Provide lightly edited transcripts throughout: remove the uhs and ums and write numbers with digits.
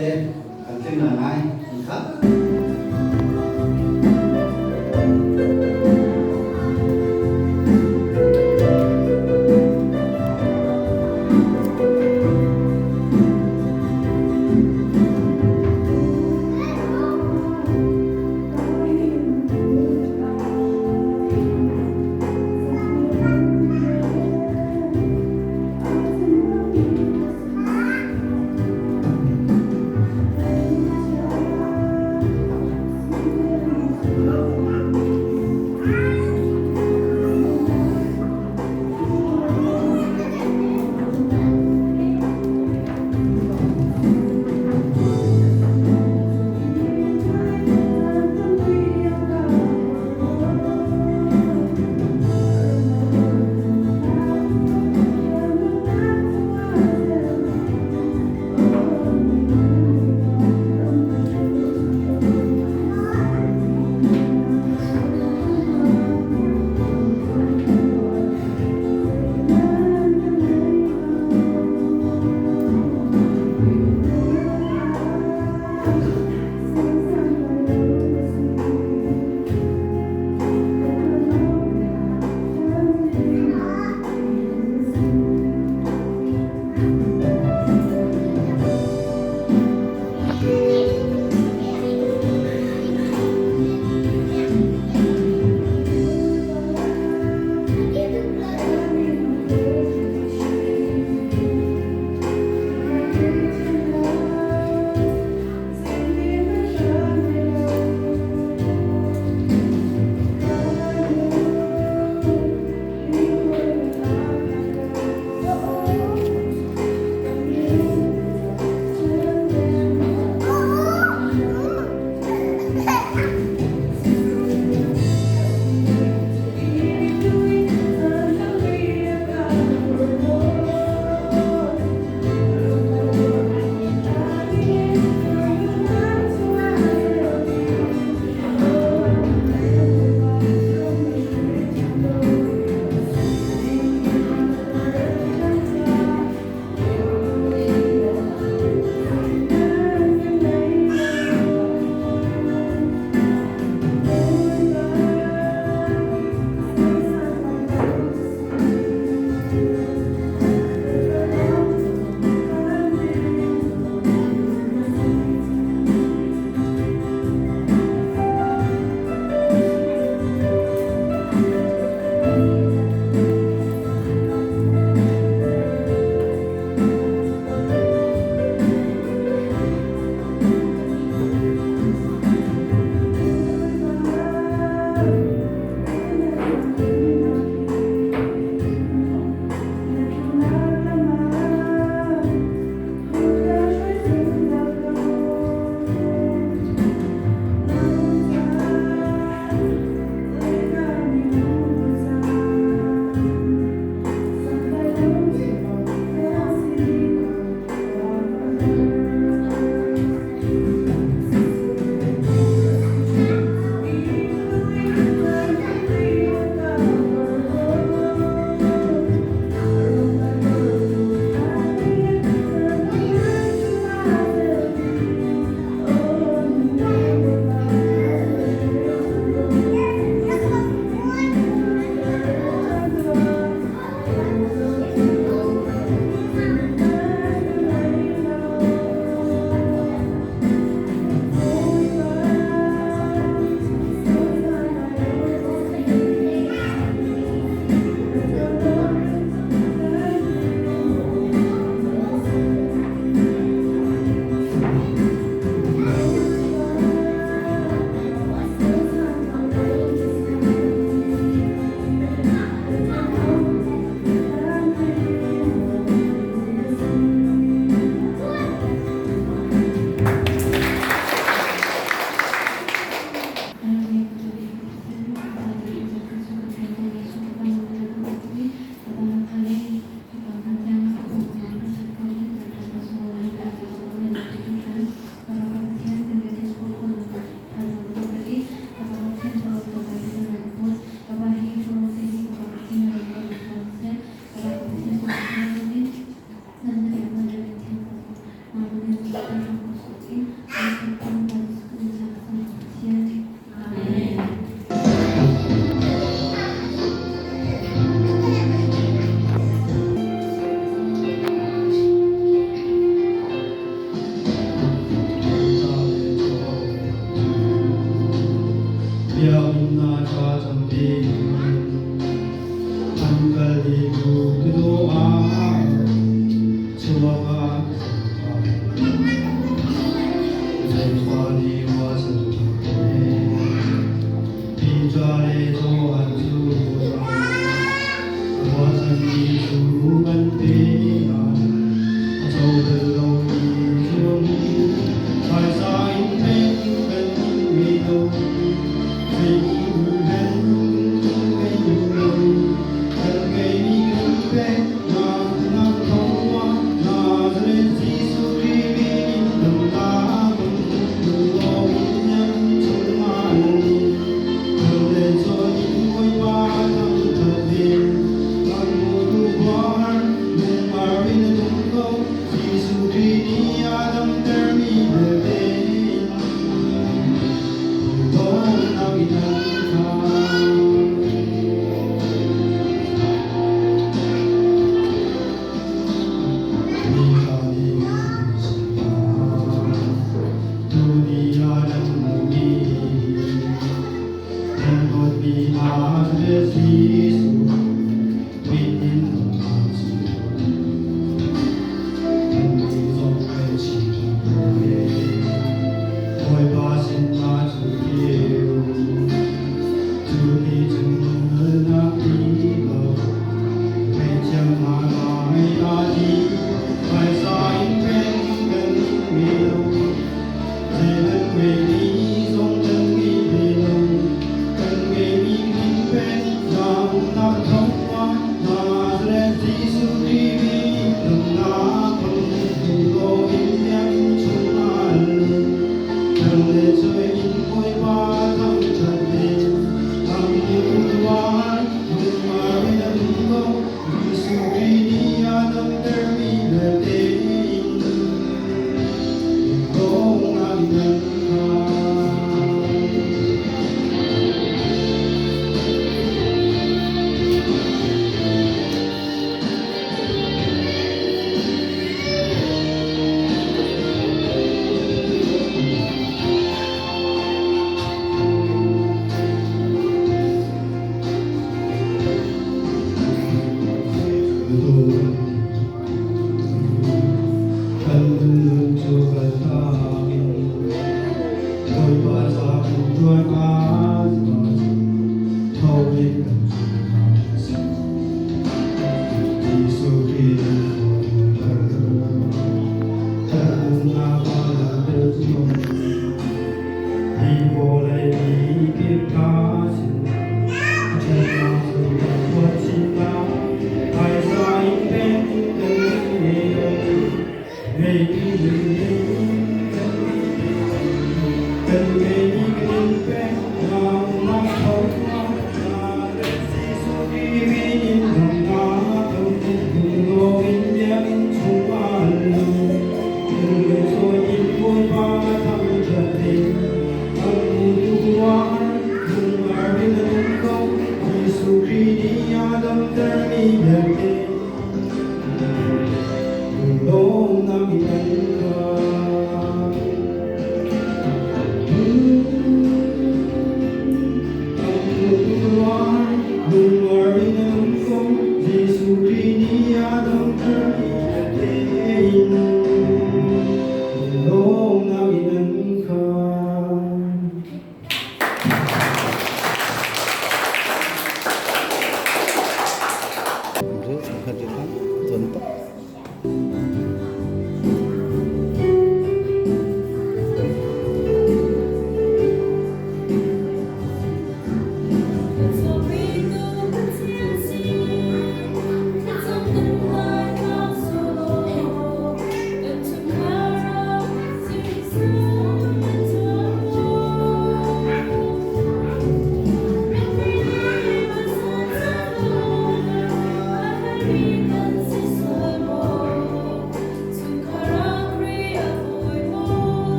tên bạn tên là ai mình khắp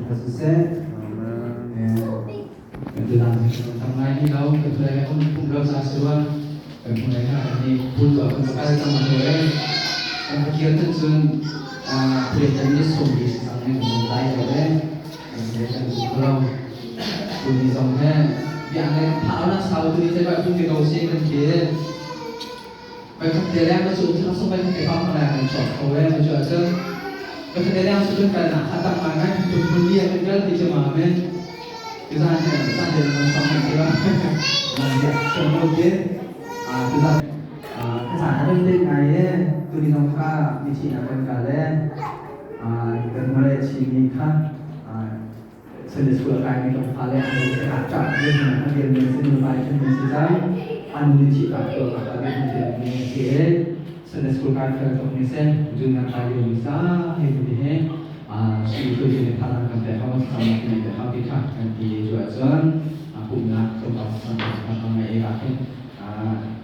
Kita selesai. Kemudian tengah ini kau kemudian pun kau sahaja kemudian ini pun kau kemudian sama orang kemudian tentu perintah ini suami sama mulai oleh kemudian kalau pun di sana yang lain tahun sahut ini saya pun di kau sih kan dia baik dia yang masuk langsung baik dia faham lah kan cok kau yang masuk aja kemudian yang sudah kena kata mangan pun dia kenal di jemaah kita hanya sama kita nanti kemudian kita kesana dengan gaya tu di nongka di Cina kan kalian kita mulai sini kan sudah sekolah kami kan kalian ada acak dengan dia mesti mulai mesti saya anu di Cina tu kalian mesti sudah sekolah kami kan mesti dengan kalian bisa hidup itu jadi tanah kantor kamu sama dengan kamu kita nanti jualan aku nak tempat sama mai rakyat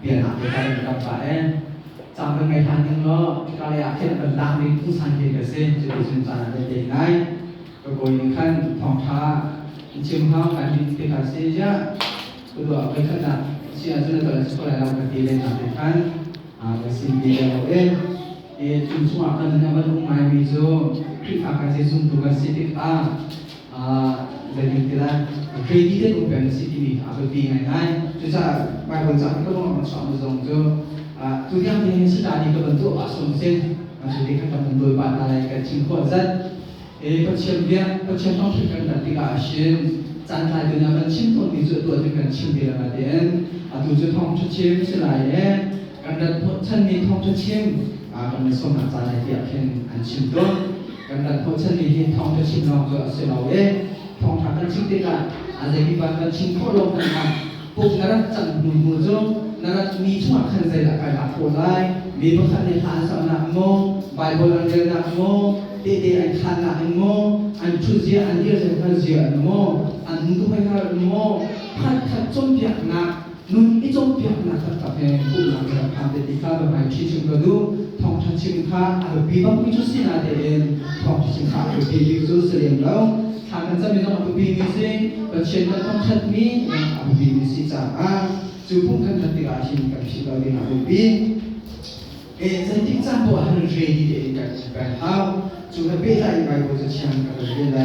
biar nak kita dapat sampai mai tanding lo kalau yakin tentang itu sanjay kesen jadi rencana ada dengai kegoyangkan tongka ciumhau kan kita saja kedua mereka nak siapa sudah sekolah dalam ketiga nanti kan mesin dia itu semua akan dapat rumah bijo kita kasih sumber kasih jadi kita kredit itu bukan sih apa bingai juga Bible cakap itu orang sama zongjo tu yang ini sudah dibentuk asumsi maksudnya kan bentuk batalai kecil kuat percian dia percian orang fikir dan tiga asin jangan dengan percian pun itu dengan percian dia badan atau tu orang percian selain karena percian ni orang percian kan semua cara dia akan ancam tu karena percian ni orang percian orang selain orang tak ancam dia ada di bagian ancam kolom kan pun narat jangan muncul narat ni cuma kan saya tak ada polai ni bukan ni hanya nak mo Bible anda nak mo dede an nak mo an tuzia an dia saya tuzia mo an tu mereka mo kat jompiak nak nun jompiak nak tapi pun nak ada di kana mai cicing tu thong cicing ka ada bibang itu sih ada thong cicing ka ada bibang itu sering lau akan saya minta aku bising, bercinta dengan kami, aku bising cakap, cukup kan nanti asin kami sekali aku bising. Saya tidak buat hal ready deh kan, berhau, juga bela ibai buat siang kalau bela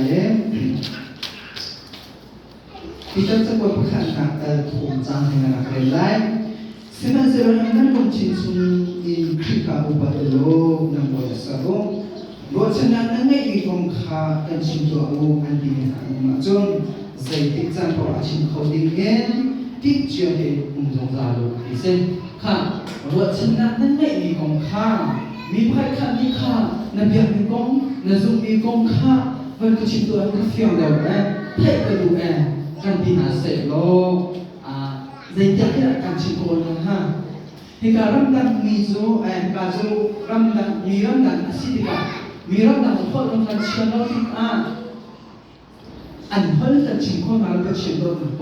kita sebut bukan nak tunjang dengan nak lain. Sebenarnya kan mencincung in kita ubat lo, nak buat sarung. Buat senang nangai ikon kah dan cinta aku andi dengan macam saya tidak tahu asin kau dengan tidak je untuk lalu isen kah buat senang nangai ikon kah mipai kah ni kah nabiak ikon nazum ikon kah berkecinta aku fiang dah tak perlu kan dinasib lo saya tidak akan cinta ha hingga ramdan mizo kazu ramdan miram dan asidika Mira nak buat dengan channel kita, anhal dan cingkong malah bercendol nak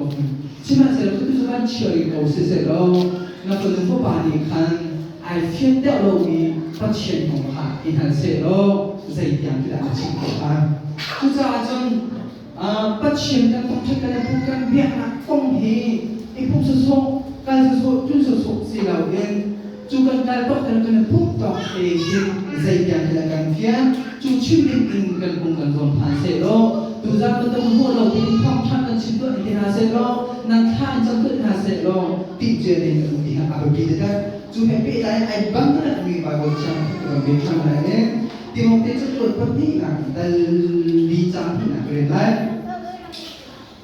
cuma saya tu cuma ciri kau sesuatu, nak perlu balikan, iPhone dah lalu bercendol ha, ini sesuatu saya yang tidak cingkong. Juga aja bercendol bukan bukan biar nak konghi, itu sesuatu kan sesuatu tu sesuatu silakan. Juga kalau kena putar saya yang tidak fian, cuci dengan bukan zon selo, tu zaman tu mula ini kaum tangan cinta ini selo, nak kan jangkut selo, tiga ni dengan apa kita, cuma beda ai bangsa ni bagus macam macam mana, tengok tu seperti nak dalam nak berlai,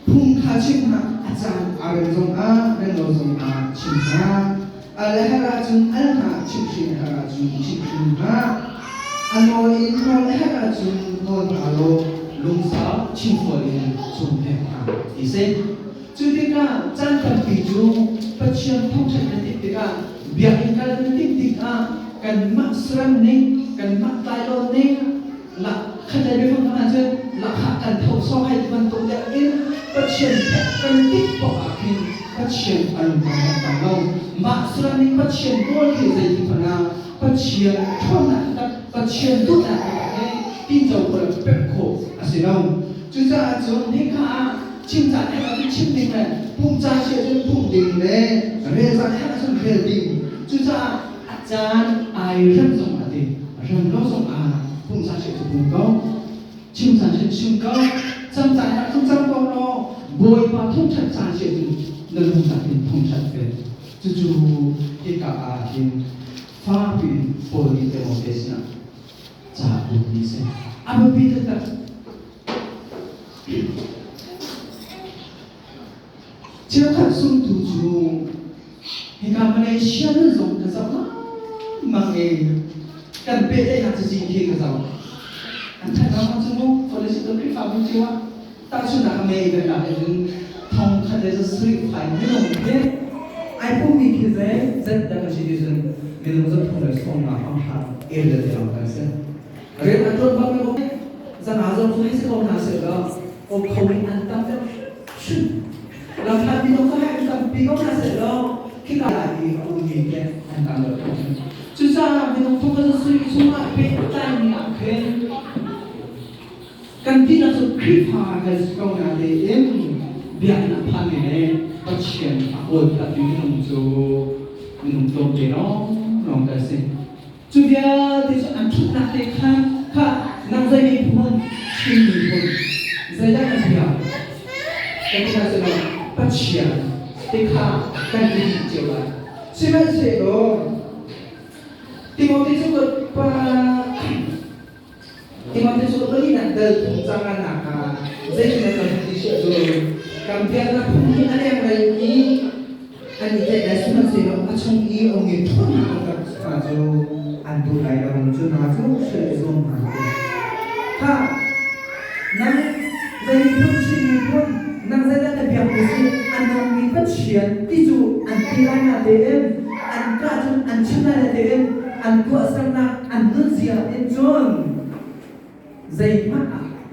pun kacim nak ajar ada zon A dan zon A cinta. Al-harajun al-hajun harajun ano ino al-harajun non alo lungsa cingfolin jumpeha ise judika jangan biju pecian tongchat ketika biarin kalian ketika kan maksran ning kan maklai ning la khadai befang aja la akan tahu sohai bentuk yakin pecian kan tiktok akin pecian al-mahal maksudnya ni pecian boleh jadi pernah pecian thon nak pecian tu nak tinjau pada pekko asinau chú cha chúng thích khá chim chặt hay là cái chim đình này phun cha sẽ đến phun đình này về ra hay là chúng về đình chú cha chan ai rất giống đi rất lâu giống phun cha sẽ phun câu chim chặt sẽ chim câu chăm chặt hay không chăm câu nó bồi vào thông chặt cha sẽ nên thông chặt thì thông chặt về chú cái cả hiện pha bị bồi đi theo một cái gì cha bồi đi xem apa bị tất cả chưa thật sung thủ chủ thì cả Malaysia nó dùng cái giống mà nghề cần biết đây là gì khi cái giống anh thấy nó không chung có lẽ sẽ có cái phạm vi chưa ta suy là nghề về là những thông khăn để sử dụng phải như là thế ai cũng bị cái đấy rất là cái gì đó mình muốn thông là xong mà không hẳn em được làm cái gì rồi anh tôi bao nhiêu rằng áo giống hay sẽ không nào sẽ là ông không an tâm đâu làm sao thì không có hay làm vì không là sẽ lo khi cả lại thì ông nhìn kia an tâm được chứ sao mình không có suy nghĩ lại về tai nạn khen cần tin là sự khi phá cái câu nào để em việc là phản này bắt chuyện ôi là vì mình không để nó cái gì chú bây thì sự ăn chút nát để khăn nằm dây đi phun chim đi phun dây đã làm việc cái này là bắt chuyện để cần đi chiều lại xin hãy sẽ đó Timothy suka beli nanti tunjangan nak, jadi mereka tidak jual. Kemudian mungkin ada yang lain ini, ada yang sudah sih, macam ini orang itu nak maju, antu lain orang itu maju, sesuatu maju. Nang jadi pun sini pun, nang jadi ada biar mesti, antu ini pun sian, tisu, anti lain ada, angkatan, ancana ada, antu asal nak, antu siap enjon. Dây mắt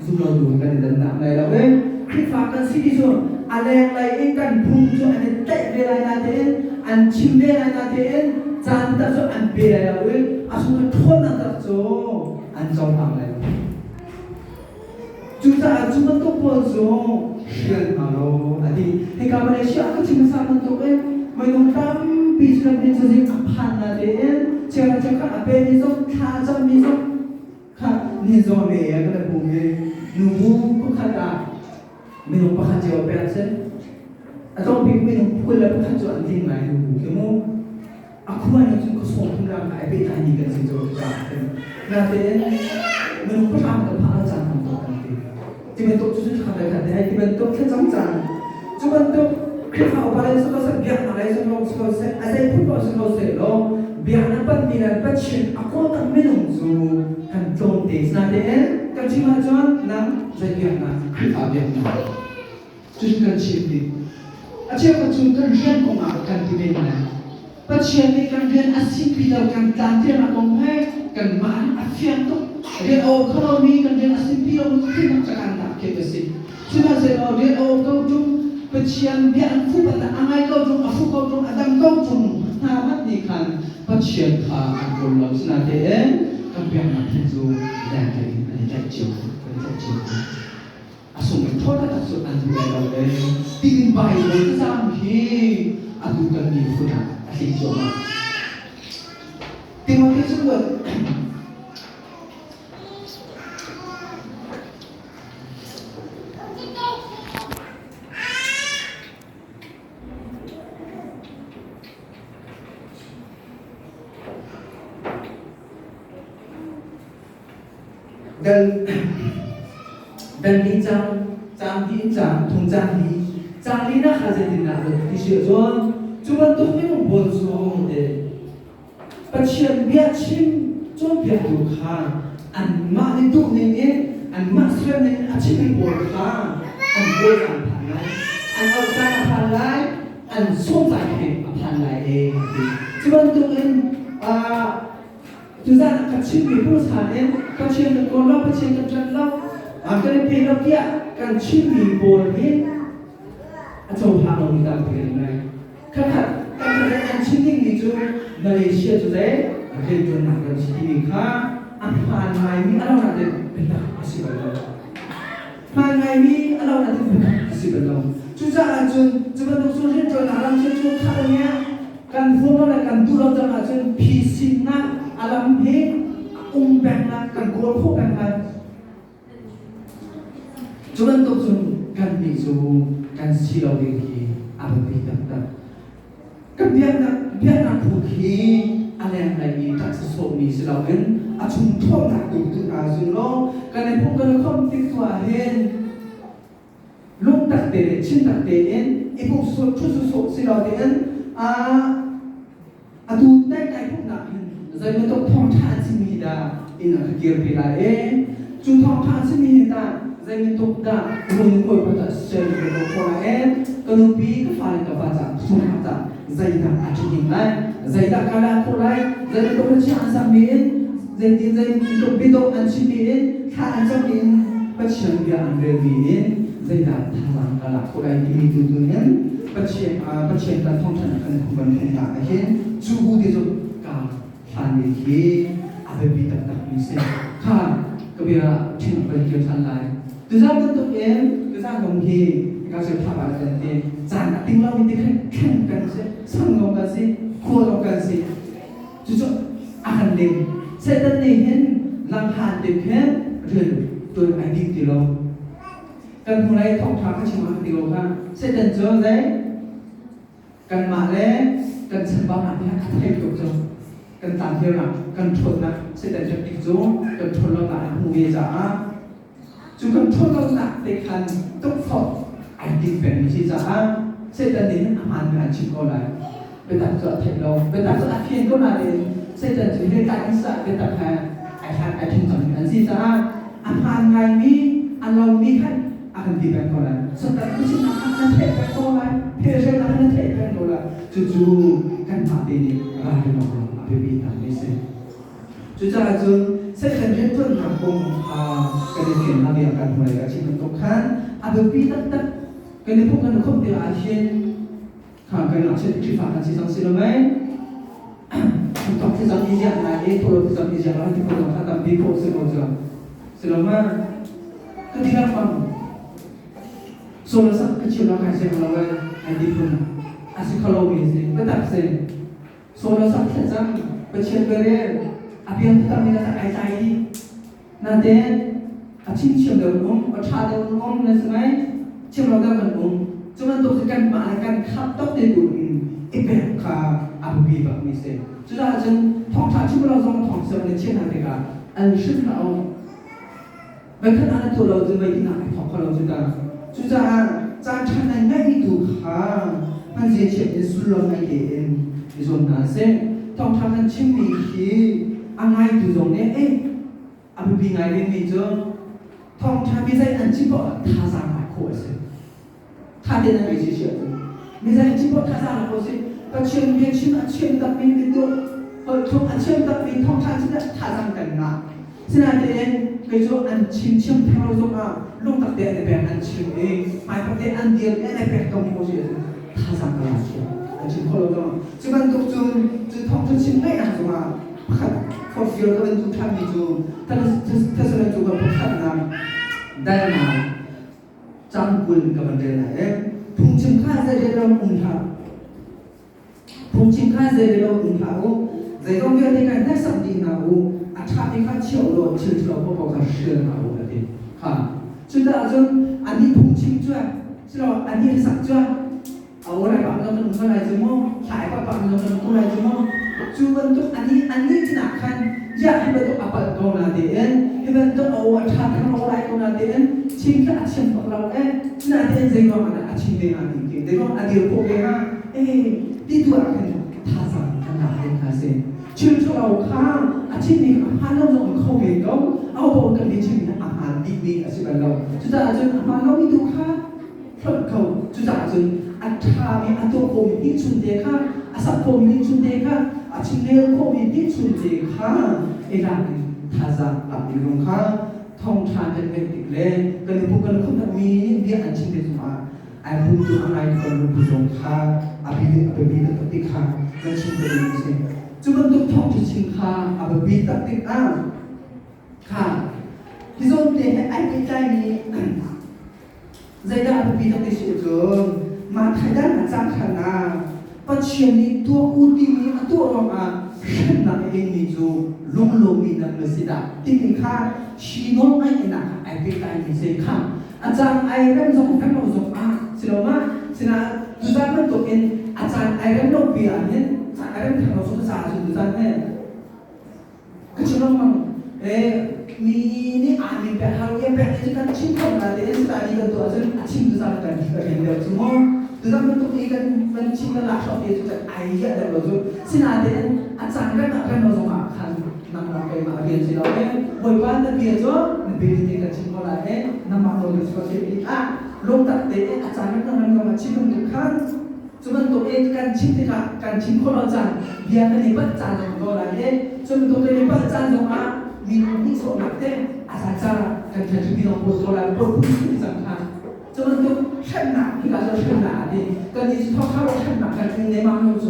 dù là đủ cần đần đạm này là bên khi phá cần xí đi rồi anh em lại anh cần phun cho anh em tệ về lại là thế anh chim về lại là thế chán ta cho anh về lại là bên à xong rồi thôn là tập cho anh trong hàng này chúng ta tốt bao giờ hiện mà nó thì cái cả này sẽ có chim sao mình tốt em mình không tâm bị cho nên cho gì phản là thế chờ các bên đi xong tha cho mình xong ni zone ya kada bumi nubu ko kata minum pahaji operasi atau minum pula pahaji antin mai nubu kemo aku mana tu ko som pula kai be tani kan sijo ka na te minum pahaji ka pahaji antin ko antin tibentuk tu kada kada hai tibentuk ke jangjan tibentuk ke kau pada sekolah biar malai sekolah asai pun kau sekolah lo biar dapat minat pacin aku tak minum tu kan trong tế na thế kan chi ma chon nang zai biak na biak na chun kan chi ti a che ka chun kan rian ko ma kan ti ben na pa chen ni kan rian asin pi dau kan tan te na kong hai kan man a fian to rian o kho mi kan rian asin pi dau ki na cha kan ta ke si chu na se o rian o ko chung pa chen biak fu pa ta angai ko chung a fu ko chung adam ko chung na mat ni kan pa chen kha an ko lo na te kampiang itu dan dari kecil, asal mencoba asal antu dalam tinggi bayi itu sampai antu kami pun asal coba. Tengok tersebut. Dan di jam thong jam di na khaje din na di sio zon cuma tu ni mo bon so de pathian bia chim chon bia du kha an ma ni tu ni an ma sre ni a chim ni bo kha an bo an phan lai an au sa phan lai an som sai he phan lai e cuma tu in chúng ta các chuyên bị phụ sản em các chuyên được con lo các chuyên được chân lo cái này tiền đâu kia các chuyên bị bồi biết trong hàng đồng người ta tiền này các anh chuyên nghiệp thì chú Malaysia chú đấy cái chuyện nào cái gì khác anh phàn mai mi anh nào để bên ta cái gì vậy mai ngày mi anh đâu là thứ gì bên đâu chúng ta chúng ta đâu số trên trời làm trên chỗ khác nhá kan phun nó là kan tu đâu cho là trên phi sinh na alam hết bèn là kan cố khô bèn là chúng ta đâu dùng kan bị dùng kan xí đâu đi thì anh bị đặt kan biết là phụ khí anh em này đặt số mi xí đâu en chúng thôn là tụi dùng nó cái này cũng cần không tích tụ hen lúc đặt để chín đặt để en ít cũng số chút xí đâu để en tu tay cái cũng nặng rồi mìnhต้องท่องทานสิมีดาอินอะไรเกี่ยวกับอะไรจุดท่องทานสิมีดาrồi mìnhต้องด่ารุ่งคนประจักษ์เชื่อในตัวคนก็นุ่มปีก็ฟังกับภาษาสุภาษาใจด่าอาชีพไหนใจด่าการละคนไรใจต้องเชื่ออันสามีใจต้องไปต้องอันชิมีข้าอันสามีปัจจัยเดียอันเดียวมีใจด่าทางการละคนไรที่มีตัวนี้ปัจจัยการท่องทานกันของมันเป็นอย่างเช่นจูบุที่จะการฟังที่อาเบบีตักมีเสียข้าก็เบียถึงเป็นเกี่ยวกับอะไรtừ ra bên tụi em từ ra đồng thì các sự thảo luận đến thì giảng đã tiếng lâu thì khen cần gì sang ngọc cần gì khô ngọc cần gì chú cho ăn đêm sẽ tân này hen làm hạt đêm hết rồi tôi anh đi từ lâu cần hôm nay thông thạo các trường học từ lâu ha sẽ tân chơi đấy cần mà đấy cần sân bao hạn thì thay đổi rồi cần tạm theo là cần thuận là sẽ tân cho tiếng số cần thuận là lại hùng về giả chúng con thốt lâu nặng để khăn tốt phật anh tin về mình chỉ giả sẽ dẫn đến hàn người anh chịu coi lại bên tập sợ thành lâu bên tập sợ thiên có là để sẽ dẫn đến hiện tại anh sợ bên tập hà anh tin rằng anh chỉ giả hàn ngày mi anh lâu mi khách anh tin về coi lại sau đó cứ chỉ anh thể về coi lại thế rồi anh thể về coi lại chú căn bản đi ra được một cái bị tạm đi xem chú cha sẽ thành hiện tượng hàng cùng cái điều kiện làm việc cần phải là chỉ cần công khai bởi vì tất cái này không không thể là trên cái nào trên chỉ phạt là chỉ trong xin mấy trong cái dòng đi dạng này thôi cái dòng đi dạng này thì không có tham bị phô xin rồi xin mà cái gì làm bằng số là sắc cái chiều nó khai xem là về anh đi phun xin kalau mình cái tập xem số là sắc thật rằng cái chiều về đây abiang kita minat ay tayo natin asin siyang gawin at gawin na samay siyang gawin cuman to sekan malakan khatok de du ipe ka abubi ba mi se chuda chen thong tha chu lo zong thong se ne chen na de ga an shin na o ba khan ana to lo zu mai na thong ka lo chu da chuda cha chan na ngai du kha han je che de su lo ngai de en izon na se thong tha kan chim mi hi anh ai từ dòng đấy anh bị ngày đến vì chưa thông cha bây giờ anh chỉ có thà ra mà khổ sự thà đến là cái gì chuyện bây giờ chỉ có thà ra là khổ sự và chuyện việc chuyện là chuyện đặc biệt với tôi thông anh chuyện đặc biệt thông cha chỉ là thà ra cần là xin anh đến cái chỗ anh chim theo rồi mà lúc đặc biệt là bé anh chim mai đặc biệt anh điên anh bé công khổ sự thà ra cần là chuyện anh chim khổ rồi chứ bạn tục chung chứ thông cho chim ngay là rồi màพอฟิลก็เป็นทุกท่านมีจูถ้าแสดงจูกับทุกท่านนั้นได้มาจำกุลกับมันเดินไหนพุ่งชิมข้าใจเรื่องอุ้งเท้าพุ่งชิมข้าใจเรื่องอุ้งเท้าใจต้องเรียนในการได้สัมดีนาอูอาชาติข้าเชี่ยวโลดชื่อเราพวกเขาเชื่อนาอูนั่นเองค่ะจุดนั้นจนอันนี้พุ่งชิมจ้วยที่เราอันนี้สักจ้วยเอาอะไรบ้างเราเป็นอะไรจุ่มขายบ้างเราเป็นอะไรจุ่มจูbentuk ani tinakkan ya bentuk apa kau nadein bentuk awal cakap kau lagi kau nadein cinta acem kau nadein zengong ada acem dengan tinggi zengong adil pokoknya itu akan tasang kan nadein kasih cinta kau kang acem ni ahan lo kau bengkau awal kan dia cinta ahan di asyik lo sudah acem ahan lo itu kah kau sudah acem atrabi atau komiti cundeka asap komiti cundeka 아침에 코비 비춘제가 이란 타자 앞이론가 통찬된 백들레 근데 보고는 컴퓨터미 비 안침대주마 알분도 하나의 걸로 부족하 아비비드 딱틱하 그친들이 주변도 통주칭하 아비비드 딱틱아 가 기존 때 알게 짜이니 ปีทั้งที่สุดมาไทยด้านอาจารย์ขนาปัจจุบันนี้ตัวอุติมีตัวรองเช่นนั้นเองนี่จูลงมีนั่นเลยสิดาที่มีค่าชีโนไอ้หนักไอ้เป็นการมีเสียข้างอาจารย์ไอ้เรื่องสมองทั้งหมดสมมาสิเรามาสินะดูด้านมันตัวเองอาจารย์ไอ้เรื่องโลกเปลี่ยนเนี่ยไอ้เรื่องทางเราสุขภาพดูด้านเนี่ยก็ชิโนมันมีนี่อ่านมีแบบเราเนี่ยแบบนี้กันชิมคนละเดี๋ยวสุดท้ายกันตัวซึ่งชิมดูด้านกันที่ก็เห็นเดี๋ยวสมมติดูด้านมันตัวเองกันมันชิมกันหลักชอบเดี๋ยวสุดท้ายไอ้เหี้ยเดี๋ยวเราดูสินะเดี๋ยวอาจารย์เรื่องเราสมมาคันนำมาไปมาเรียนสิเราเนี่ยบ่อยวันจะเรียนจ้ะเป็นเรื่องกันชิมคนละนำมาเราดูสุขภาพลงตัดเตะอาจารย์นั่นก็มาชิมกันทุกครั้งจนตัวเองการชิมที่การชิมคนละจานเบียร์กันในปัจจัยของเราเนี่ยจนตัวเองปัจจัยของมามีนิสัยหนักเต้อาจารย์การแข่งขันที่เราพูดตัวเราพูดที่สำคัญจนตัวเช่นหนักที่เราจะเช่นหนักดิการที่เขาเข้าเช่นหนักกันในมาโนโซ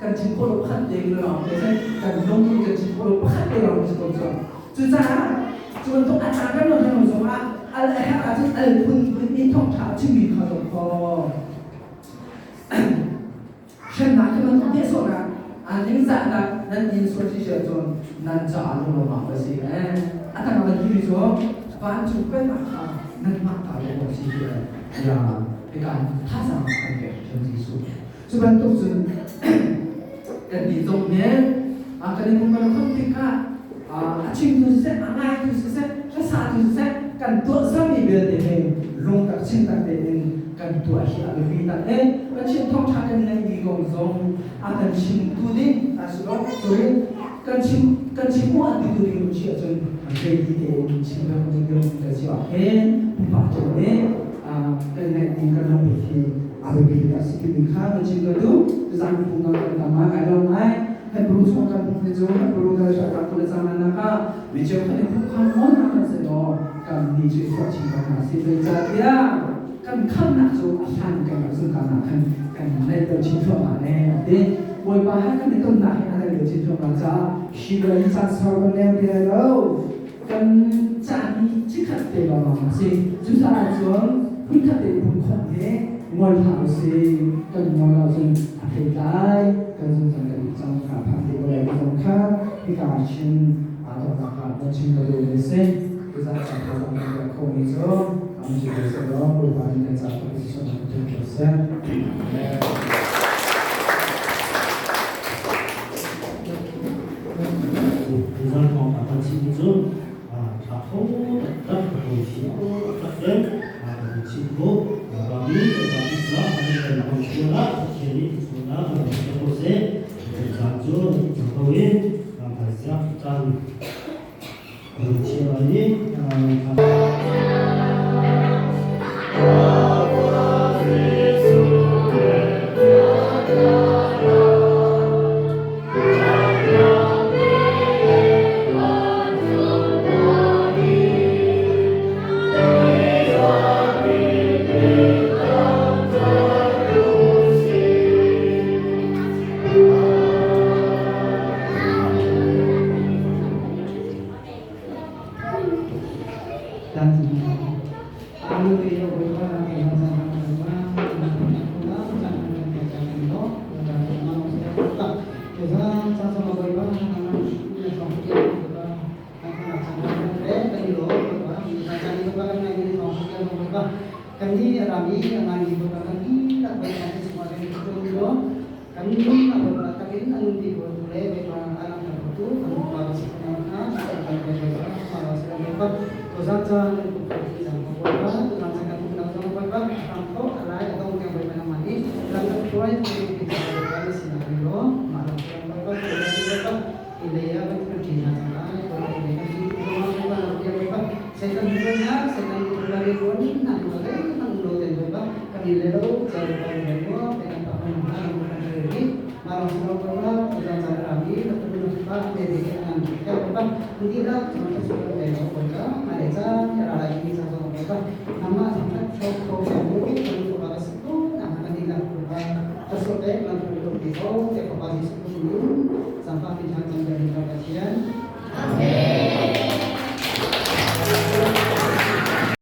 การชิมคนละพันเองเราไม่ใช่การลงทุนการชิมคนละพันเองเราจะต้องจุดจ้าจนตัวอาจารย์ก็เราจะรู้ว่าอะไรฮะอาจารย์คุณนี่ท่องเท้าที่มีขนมพอเช่นนั้นคือมันต้องเที่ยวส่วนนั้นอันนี้จากนั้นยินส่วนที่เชื่อจนนั้นจะอารมณ์มาเป็นสิ่งอันนั้นมันที่รู้ว่าจุดเป็นมาค่ะนั้นมาตายเป็นสิ่งที่อย่างเป็นการท่าสามารถเกิดจนที่สุดส่วนตัวส่วนกันที่ตรงนี้การที่ผมเป็นคนที่ก็ชิมทุกสิ่งง่ายทุกสิ่งภาษาทุกสิ่งกันตัวสามีเบลเดนลงกับชิมตั้งแต่กันตัวที่อาบีตั้งแต่กันชิมท่องทางกันในมีกองทรงกันชิมตัวนี้สุดยอดตัวนี้กันชิมว่าตัวนี้รู้เชื่อจนเด็กที่เด็กชิมแล้วคนที่เดินกันชิมว่าผู้ป่าตัวนี้กันในนี้กันเราไปที่อาบีกันสิ่งที่ข้ามันชิมกันดูจะสั่งปุ่งกันทำมาไงเราไหมให้บรูซกันปุ่งที่จะให้บรูได้ใช้การตัวสามัญนะคะวิจัยกันปุ่งข้างบนกันเสร็จแล้วกันดีจุดที่ชิมกันมาสิเป็นจัดยากันข้ามหนักสู่อาการกันกับซึ่งกันหนักกันในตัวชิมทั่วมาแน่เด็กวัยป่าให้กันในต้นหนักให้อะไรตัวชิมทั่วมาจ้าชีวิตอินสันสาวกันแล้วเดียวเรากันจานที่ขัดเตะเรามาสิจุดสารส่วนพื้นขัดเตะบุญของเนี่ยงวดหาวสิกันงวดเราจนอธิษฐานกันจนสังเกตจังหวะพันธุ์อะไรก็ต้องข้ามที่การชิมอาตมาการมันชิมก็ดูเลยสิที่จะจับตัวมันก็คงมีส่วนทำให้เราสร้างรูปแบบในจากที่สมบูรณ์ที่สุด부산 공학원 친구 자포 딱보시고 딱들 친구 마음이 있어 하는 걸 보시거나 제리 소나 곳에 자주 저거에 발사 짠 치열이 Kami rami yang di kota kami tak baik nanti semua yang itu dulu kami beberapa kali anu di kota mulai beberapa anak tertentu anu baru sebenarnya akan beberapa malah sedang dapat kosaja dan bukti dan beberapa dengan sangat mengenal beberapa tanpa alai atau yang berbeda mati dan sesuai dengan kita beberapa sinaglo malah sedang beberapa ideya berkena sangat kalau ideya di rumah beberapa saya sebenarnya sedang berbagi pun anu Kanilero jadi panjangnya dengan pemahaman bukan dari malam semua sudah cara kami bertemu dengan dari dengan kita apa tidak cuma sesuatu dari kota mereka cara lagi satu kota nama sangat sok mungkin kalau kepada situ akan tidak berubah sesuatu yang langsung di bawah ke kapasitas sebelum sampai di hari dari kajian